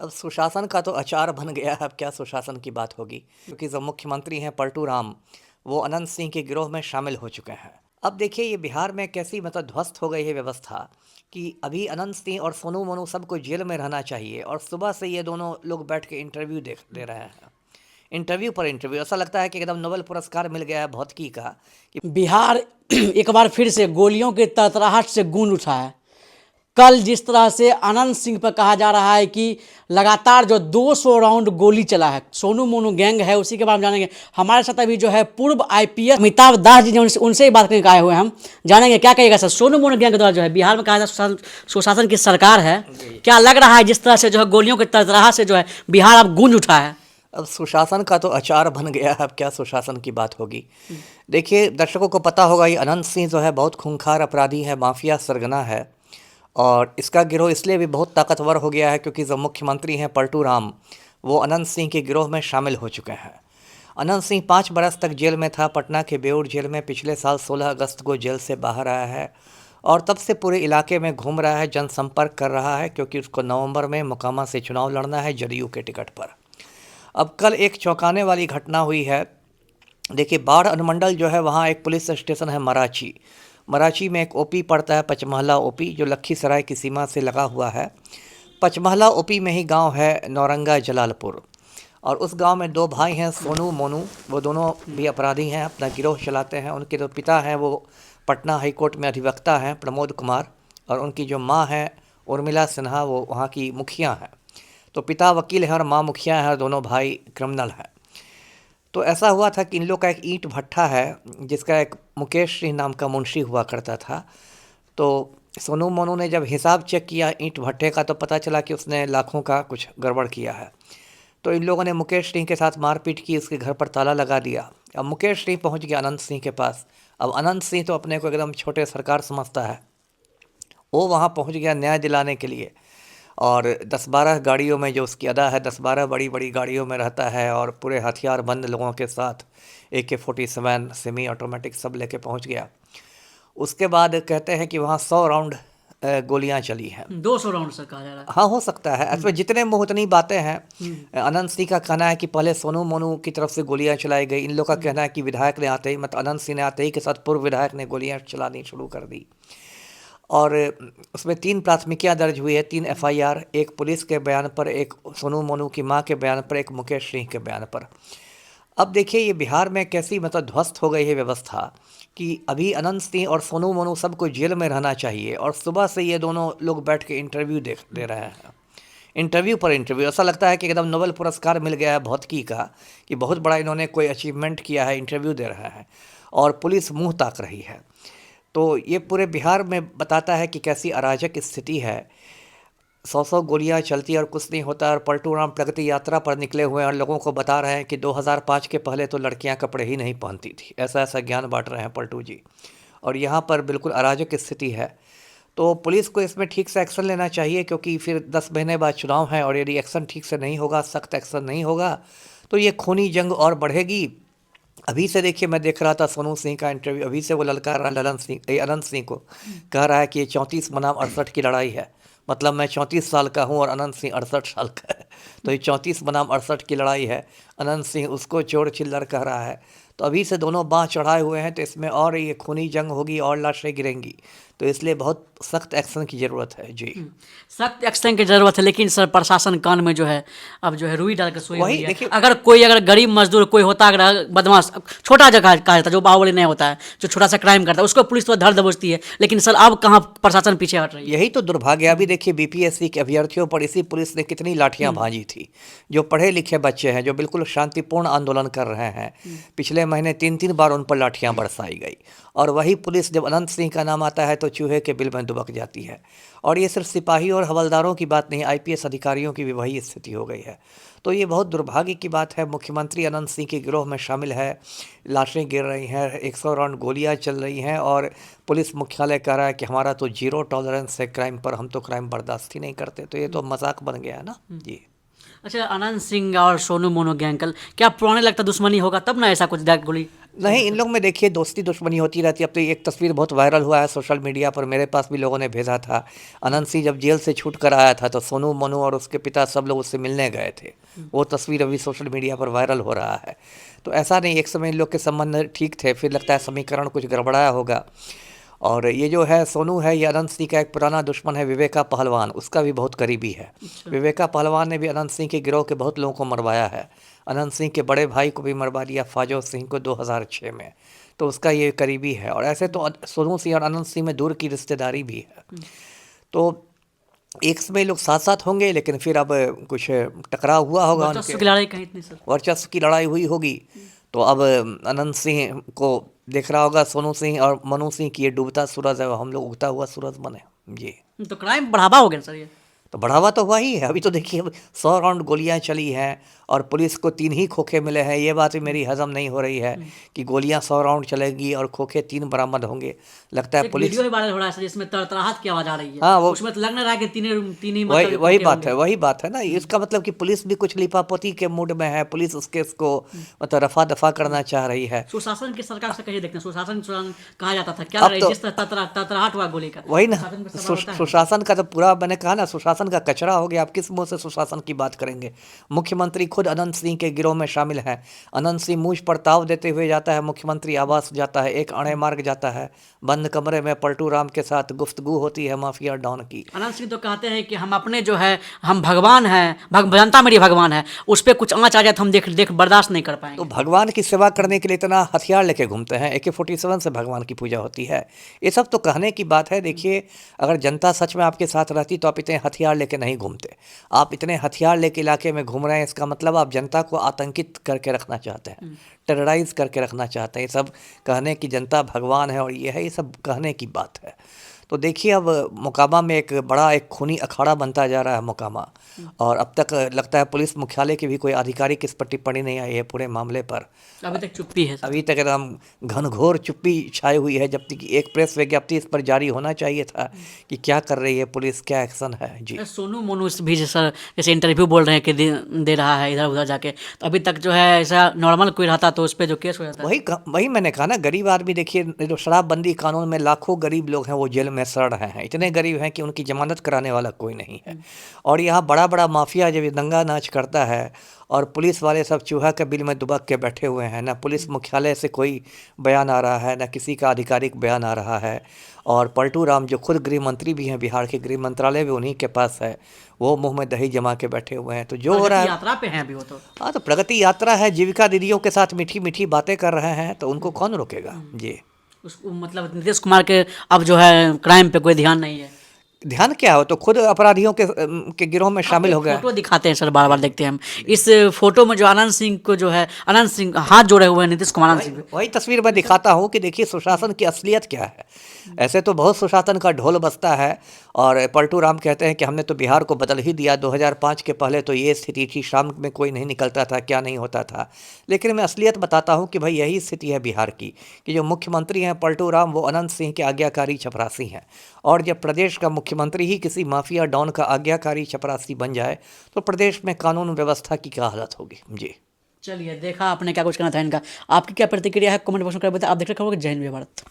अब सुशासन का तो अचार बन गया है। अब क्या सुशासन की बात होगी, क्योंकि जो मुख्यमंत्री हैं पलटू राम, वो अनंत सिंह के गिरोह में शामिल हो चुके हैं। अब देखिए ये बिहार में कैसी ध्वस्त हो गई है व्यवस्था कि अभी अनंत सिंह और सोनू मोनू सबको जेल में रहना चाहिए, और सुबह से ये दोनों लोग बैठ के इंटरव्यू दे रहे हैं। इंटरव्यू पर इंटरव्यू, ऐसा लगता है कि एकदम नोबेल पुरस्कार मिल गया है भौतिकी का कि बिहार एक बार फिर से गोलियों के तरतराहट से गूंज उठा है। कल जिस तरह से अनंत सिंह पर कहा जा रहा है कि लगातार जो 200 राउंड गोली चला है, सोनू मोनू गैंग है, उसी के बारे में जानेंगे। हमारे साथ अभी जो है पूर्व आईपीएस अमिताभ दास जी ने उनसे ही बात करने आए हुए हैं। हम जानेंगे क्या कहेगा सर। सोनू मोनू गैंग के द्वारा जो है बिहार में कहा जाता है सुशासन की सरकार है, क्या लग रहा है जिस तरह से जो है गोलियों के तरतराहट से जो है बिहार अब गूंज उठा है? अब सुशासन का तो अचार बन गया है। अब क्या सुशासन की बात होगी। देखिए दर्शकों को पता होगा, ये अनंत सिंह जो है बहुत खूंखार अपराधी है, माफिया सरगना है, और इसका गिरोह इसलिए भी बहुत ताकतवर हो गया है क्योंकि जो मुख्यमंत्री हैं पलटू राम, वो अनंत सिंह के गिरोह में शामिल हो चुके हैं। अनंत सिंह 5 बरस तक जेल में था, पटना के बेऊर जेल में। पिछले साल 16 अगस्त को जेल से बाहर आया है और तब से पूरे इलाके में घूम रहा है, जनसंपर्क कर रहा है, क्योंकि उसको नवंबर में मोकामा से चुनाव लड़ना है जदयू के टिकट पर। अब कल एक चौंकाने वाली घटना हुई है। देखिए बाढ़ अनुमंडल जो है, वहाँ एक पुलिस स्टेशन है मराची में एक ओपी पड़ता है, पचमहला ओपी, जो लखीसराय की सीमा से लगा हुआ है। पचमहला ओपी में ही गांव है नौरंगा जलालपुर, और उस गांव में 2 भाई हैं सोनू मोनू, वो दोनों भी अपराधी हैं, अपना गिरोह चलाते हैं। उनके जो पिता हैं वो पटना हाईकोर्ट में अधिवक्ता हैं प्रमोद कुमार, और उनकी जो माँ है उर्मिला सिन्हा, वो वहाँ की मुखिया हैं। तो पिता वकील हैं और माँ मुखिया हैं, और दोनों भाई क्रिमिनल हैं। तो ऐसा हुआ था कि इन लोग का एक ईंट भट्ठा है, जिसका एक मुकेश सिंह नाम का मुंशी हुआ करता था। तो सोनू मोनू ने जब हिसाब चेक किया ईंट भट्ठे का, तो पता चला कि उसने लाखों का कुछ गड़बड़ किया है। तो इन लोगों ने मुकेश सिंह के साथ मारपीट की, उसके घर पर ताला लगा दिया। अब मुकेश सिंह पहुंच गया अनंत सिंह के पास। अब अनंत सिंह तो अपने को एकदम छोटे सरकार समझता है, वो वहाँ पहुँच गया न्याय दिलाने के लिए, और 10-12 गाड़ियों में, जो उसकी अदा है, 10-12 बड़ी बड़ी गाड़ियों में रहता है, और पूरे हथियार बंद लोगों के साथ AK-47 सेमी ऑटोमेटिक सब लेके पहुंच गया। उसके बाद कहते हैं कि वहाँ 100 राउंड गोलियां चली हैं। 200 राउंड सर कहा जा रहा है। हाँ, हो सकता है, इसमें जितने मुँह उतनी बातें हैं। अनंत सिंह का कहना है कि पहले सोनू मोनू की तरफ से गोलियां चलाई गई। इन लोग का कहना है कि विधायक ने आते ही, मतलब अनंत सिंह ने आते ही के साथ पूर्व विधायक ने गोलियां चलानी शुरू कर दी। और उसमें 3 प्राथमिकियां दर्ज हुई है, 3 FIR, एक पुलिस के बयान पर, एक सोनू मोनू की मां के बयान पर, एक मुकेश सिंह के बयान पर। अब देखिए ये बिहार में कैसी ध्वस्त हो गई है व्यवस्था कि अभी अनंत सिंह और सोनू मोनू सबको जेल में रहना चाहिए, और सुबह से ये दोनों लोग बैठ के इंटरव्यू दे रहे हैं। इंटरव्यू पर इंटरव्यू, ऐसा लगता है कि एकदम नोबेल पुरस्कार मिल गया है भौतिकी का कि बहुत बड़ा इन्होंने कोई अचीवमेंट किया है, इंटरव्यू दे रहे हैं, और पुलिस मुँह ताक रही है। तो ये पूरे बिहार में बताता है कि कैसी अराजक स्थिति है। 100 गोलियां चलती और कुछ नहीं होता, और पलटू राम प्रगति यात्रा पर निकले हुए हैं और लोगों को बता रहे हैं कि 2005 के पहले तो लड़कियां कपड़े ही नहीं पहनती थी। ऐसा ऐसा ज्ञान बांट रहे हैं पलटू जी, और यहाँ पर बिल्कुल अराजक स्थिति है। तो पुलिस को इसमें ठीक से एक्शन लेना चाहिए, क्योंकि फिर 10 महीने बाद चुनाव है, और यदि एक्शन ठीक से नहीं होगा, सख्त एक्शन नहीं होगा, तो ये खूनी जंग और बढ़ेगी। अभी से देखिए, मैं देख रहा था सोनू सिंह का इंटरव्यू, अभी से वो ललकार रहा अनंत सिंह को, कह रहा है कि ये 34 बनाम 68 की लड़ाई है। मतलब मैं 34 साल का हूँ और अनंत सिंह 68 साल का है, तो ये 34 बनाम 68 की लड़ाई है। अनंत सिंह उसको चोर चिल्लर कह रहा है। तो अभी से दोनों बाँह चढ़ाए हुए हैं, तो इसमें और ये खूनी जंग होगी और लाशें गिरेंगी। तो इसलिए बहुत सख्त एक्शन की ज़रूरत है जी। सख्त एक्शन की जरूरत है, लेकिन सर प्रशासन कान में जो है अब जो है रुई डाल कर सोई वही हुई है। देखिए, अगर गरीब मजदूर कोई होता, अगर बदमाश छोटा जगह कहा जाता है, जो बाहुबली नहीं होता है, जो छोटा सा क्राइम करता है, उसको पुलिस तो धर दबोचती है, लेकिन सर अब कहाँ प्रशासन पीछे हट रही है। यही तो दुर्भाग्य है। अभी देखिए BPSC के अभ्यर्थियों पर इसी पुलिस ने कितनी लाठियां भांजी थी। जो पढ़े लिखे बच्चे हैं, जो बिल्कुल शांतिपूर्ण आंदोलन कर रहे हैं, पिछले महीने 3-3 बार उन पर लाठियां बरसाई गई। और वही पुलिस जब अनंत सिंह का नाम आता है तो चूहे के बिल में दुबक जाती है। और ये सिर्फ सिपाही और हवलदारों की बात नहीं, IPS अधिकारियों की भी वही स्थिति हो गई है। तो ये बहुत दुर्भाग्य की बात है। मुख्यमंत्री अनंत सिंह के गिरोह में शामिल है, लाशें गिर रही हैं, 100 राउंड गोलियां चल रही हैं, और पुलिस मुख्यालय कह रहा है कि हमारा तो 0 टॉलरेंस है क्राइम पर, हम तो क्राइम बर्दाश्त ही नहीं करते। तो ये तो मजाक बन गया है ना जी। अच्छा, अनंत सिंह और सोनू मोनू गैंग, क्या पुराने लगता दुश्मनी होगा तब ना ऐसा कुछ गोली? नहीं, इन लोग में देखिए दोस्ती दुश्मनी होती रहती है। अब तो एक तस्वीर बहुत वायरल हुआ है सोशल मीडिया पर, मेरे पास भी लोगों ने भेजा था। अनंत सिंह जब जेल से छूट कर आया था तो सोनू मोनू और उसके पिता सब लोग उससे मिलने गए थे। वो तस्वीर अभी सोशल मीडिया पर वायरल हो रहा है। तो ऐसा नहीं, एक समय इन लोग के संबंध ठीक थे, फिर लगता है समीकरण कुछ गड़बड़ाया होगा। और ये जो है सोनू है, ये अनंत सिंह का एक पुराना दुश्मन है, विवेका पहलवान, उसका भी बहुत करीबी है। विवेका पहलवान ने भी अनंत सिंह के गिरोह के बहुत लोगों को मरवाया है। अनंत सिंह के बड़े भाई को भी मरवा दिया, फाजो सिंह को 2006 में। तो उसका ये करीबी है। और ऐसे तो सोनू सिंह और अनंत सिंह में दूर की रिश्तेदारी भी है। तो एक समय लोग साथ साथ होंगे, लेकिन फिर अब कुछ टकराव हुआ होगा, वर्चस्व की लड़ाई कहीं इतनी सर। वर्चस्व की लड़ाई हुई होगी। तो अब अनंत सिंह को देख रहा होगा सोनू सिंह और मनु सिंह की ये डूबता सूरज है, हम लोग उगता हुआ सूरज बने। जी, तो क्राइम बढ़ावा हो गया सर ये। तो बढ़ावा तो हुआ ही है। अभी तो देखिए 100 राउंड गोलियां चली हैं और पुलिस को 3 ही खोखे मिले हैं। ये बात भी मेरी हजम नहीं हो रही है कि गोलियां 100 राउंड चलेगी और खोखे 3 बरामद होंगे। लगता है एक पुलिस, वीडियो भी वायरल हो रहा है सर जिसमें तड़तड़ाहट की आवाज आ रही है। हाँ, वो उसमें तो लग नहीं रहा है कि तीन ही वही मतलब वही खोखे बात होंगे। है, वही बात है ना। इसका मतलब कि पुलिस भी कुछ लिपापोती के मूड में है। पुलिस उस केस को मतलब रफा दफा करना चाह रही है। सुशासन की सरकार से कहिए, देखते हैं सुशासन कहा जाता था, क्या अब लग रहा है तो जिस तरह तड़तड़ाहट हुआ गोली का, वही ना, सुशासन पे सवाल उठा है। सुशासन का तो पूरा, मैंने कहा ना, सुशासन का कचरा हो गया। आप किस मुंह से सुशासन की बात करेंगे? मुख्यमंत्री खुद अनंत सिंह के गिरोह में शामिल है। अनंत सिंह मुझ पर ताव देते हुए जाता है, मुख्यमंत्री आवास जाता है, एक अणे मार्ग जाता है, बंद कमरे में पलटू राम के साथ गुफ्तगू होती है माफिया डॉन की। अनंत सिंह तो कहते हैं कि हम अपने जो है हम भगवान हैं, जनता मेरी भगवान है, उस पर कुछ आँच आ जाए तो हम देख बर्दाश्त नहीं कर तो पाएंगे। भगवान की सेवा करने के लिए इतना हथियार लेके घूमते हैं, AK-47 से भगवान की पूजा होती है। ये सब तो कहने की बात है। देखिए, अगर जनता सच में आपके साथ रहती तो आप इतने हथियार लेके नहीं घूमते। आप इतने हथियार लेके इलाके में घूम रहे हैं, इसका मतलब आप जनता को आतंकित करके रखना चाहते हैं, टेरराइज करके रखना चाहते हैं। ये सब कहने की जनता भगवान है और ये है, ये सब कहने की बात है। तो देखिए, अब मोकामा में एक खूनी अखाड़ा बनता जा रहा है मोकामा। और अब तक लगता है पुलिस मुख्यालय की भी कोई आधिकारिक इस पर टिप्पणी नहीं आई है पूरे मामले पर। अभी तक चुप्पी है सर। अभी तक एकदम घनघोर चुप्पी छाई हुई है, जबकि एक प्रेस विज्ञप्ति इस पर जारी होना चाहिए था कि क्या कर रही है पुलिस, क्या एक्शन है। जी, सोनू मोनू भी सर जैसे इंटरव्यू बोल रहे हैं कि दे रहा है इधर उधर जाके, तो अभी तक जो है ऐसा नॉर्मल कोई रहता तो उस पर जो केस हो जाता है। वही मैंने कहा ना, गरीब आदमी। देखिए, जो शराबबंदी कानून में लाखों गरीब लोग हैं वो जेल में सड़ रहे हैं। इतने गरीब हैं कि उनकी जमानत कराने वाला कोई नहीं है। और यहाँ बड़ा बड़ा माफिया जब ये दंगा नाच करता है और पुलिस वाले सब चूहा के बिल में दुबक के बैठे हुए हैं, ना पुलिस मुख्यालय से कोई बयान आ रहा है, ना किसी का आधिकारिक बयान आ रहा है। और पलटू राम जो खुद गृह मंत्री भी हैं, बिहार के गृह मंत्रालय भी उन्हीं के पास है, वो मुंह में दही जमा के बैठे हुए हैं। तो जो हो रहा है, यात्रा पे हैं अभी वो तो। हाँ, तो प्रगति यात्रा है, जीविका दीदियों के साथ मीठी मीठी बातें कर रहे हैं, तो उनको कौन रोकेगा। जी, उसको मतलब नीतीश कुमार के अब जो है क्राइम पे कोई ध्यान नहीं है। ध्यान क्या हो, तो खुद अपराधियों के गिरोह में शामिल हो गया। फोटो दिखाते हैं सर, बार बार देखते हैं हम इस फोटो में जो अनंत सिंह को जो है, अनंत सिंह हाथ जोड़े हुए हैं नीतीश कुमार अनंत सिंह पे। वही तस्वीर मैं दिखाता हूँ कि देखिए सुशासन की असलियत क्या है। ऐसे तो बहुत सुशासन का ढोल बजता है और पलटू राम कहते हैं कि हमने तो बिहार को बदल ही दिया। 2005 के पहले तो ये स्थिति थी, शाम में कोई नहीं निकलता था, क्या नहीं होता था। लेकिन मैं असलियत बताता हूँ कि भाई यही स्थिति है बिहार की, कि जो मुख्यमंत्री हैं पलटू राम, वो अनंत सिंह के आज्ञाकारी चपरासी हैं। और जब प्रदेश का मुख्यमंत्री ही किसी माफिया डॉन का आज्ञाकारी चपरासी बन जाए तो प्रदेश में कानून व्यवस्था की क्या हालत होगी। जी, चलिए, देखा आपने क्या कुछ करना था इनका। आपकी क्या प्रतिक्रिया है कमेंट बॉक्स में कर बताइए। आप देख रहे हो जय हिंद जय भारत।